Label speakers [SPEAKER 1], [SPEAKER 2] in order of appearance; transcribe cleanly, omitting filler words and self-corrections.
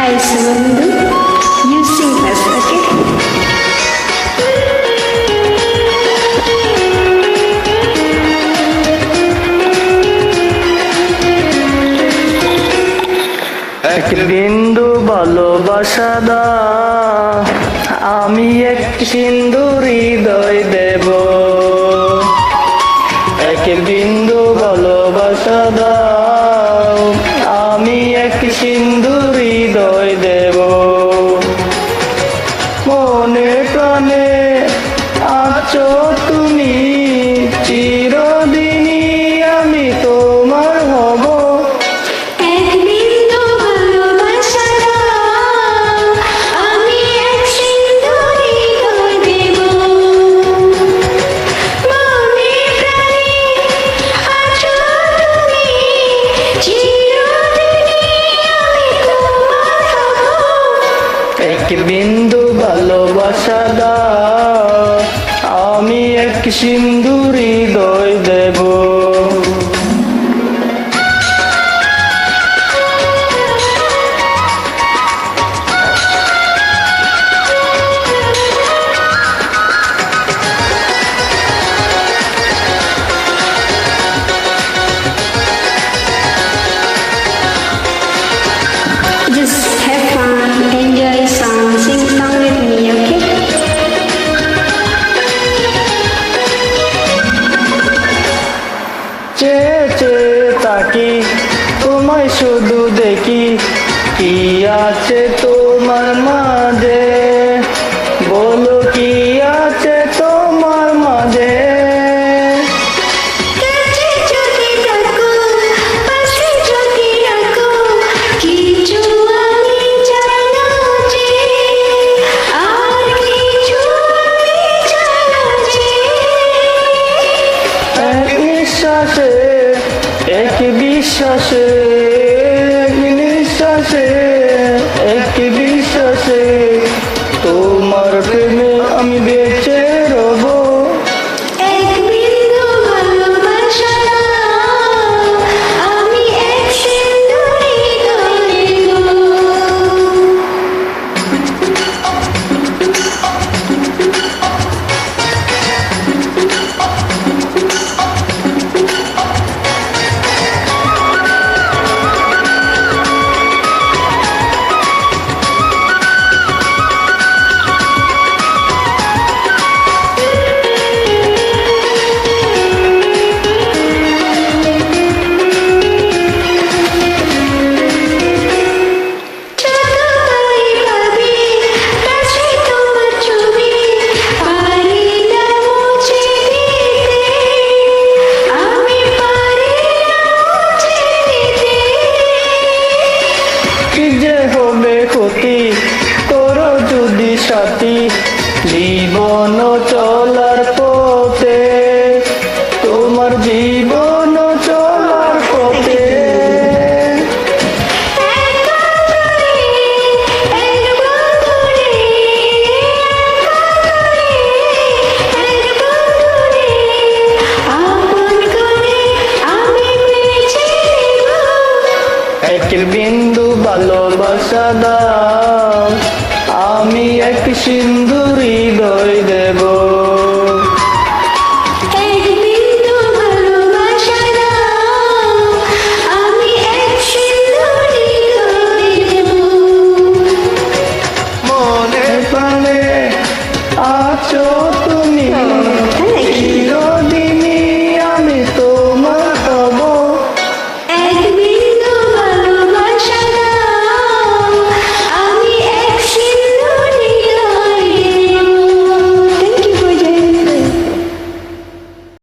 [SPEAKER 1] Hi Subandhu, you sing first, okay?
[SPEAKER 2] এক বিন্দু ভালোবাসা দাও, আমি এক সিন্ধু হৃদয় দেব। এক বিন্দু ভালোবাসা দাও, আমি এক সিন্ধু হৃদয় দেব। মনে প্রাণে আছো তুমি, চিরদিনই আমি তোমার হব।
[SPEAKER 1] এক বিন্দু ভালোবাসা দাও, আমি এক সিন্ধু হৃদয় দেব। মনে প্রাণে আছো তুমি, চিরদিনই আমি তোমার হব।
[SPEAKER 2] এক বিন্দু ভালোবাসা দাও, আমি এক সিন্ধু হৃদয় দেব।
[SPEAKER 1] Just have fun, enjoy song, sing song with me, okay?
[SPEAKER 2] চেয়ে চেয়ে তাকি তোমায় শুধু দেখি, কি আছে তোমার মাঝে, বলো কি আছে তোমার মাঝে।
[SPEAKER 1] কাছে যদি থাকো, পাশে যদি রাখো, কিছু আমি চাই না যে, আর কিছু আমি চাই না যে।
[SPEAKER 2] এক নিঃশ্বাসে, এক বিশ্বাসে, এক নিঃশ্বাসে, এক বিশ্বাসে, তোমার প্রেমে আমি বেঁচে রব।
[SPEAKER 1] এক বিন্দু ভালোবাসা দাও, আমি এক সিন্ধু হৃদয় দেব। যতবারই ভাবি, কাছে তোমার ছবি, পারি না মুছে দিতে, আমি পারি না মুছে দিতে।
[SPEAKER 2] কি যে হবে ক্ষতি, করো যদি সাথী, জীবন চলার পথে, তোমার জীবন চলার পথে। এক বিন্দু ভালোবাসা দাও, আমি এক সিন্ধু হৃদয়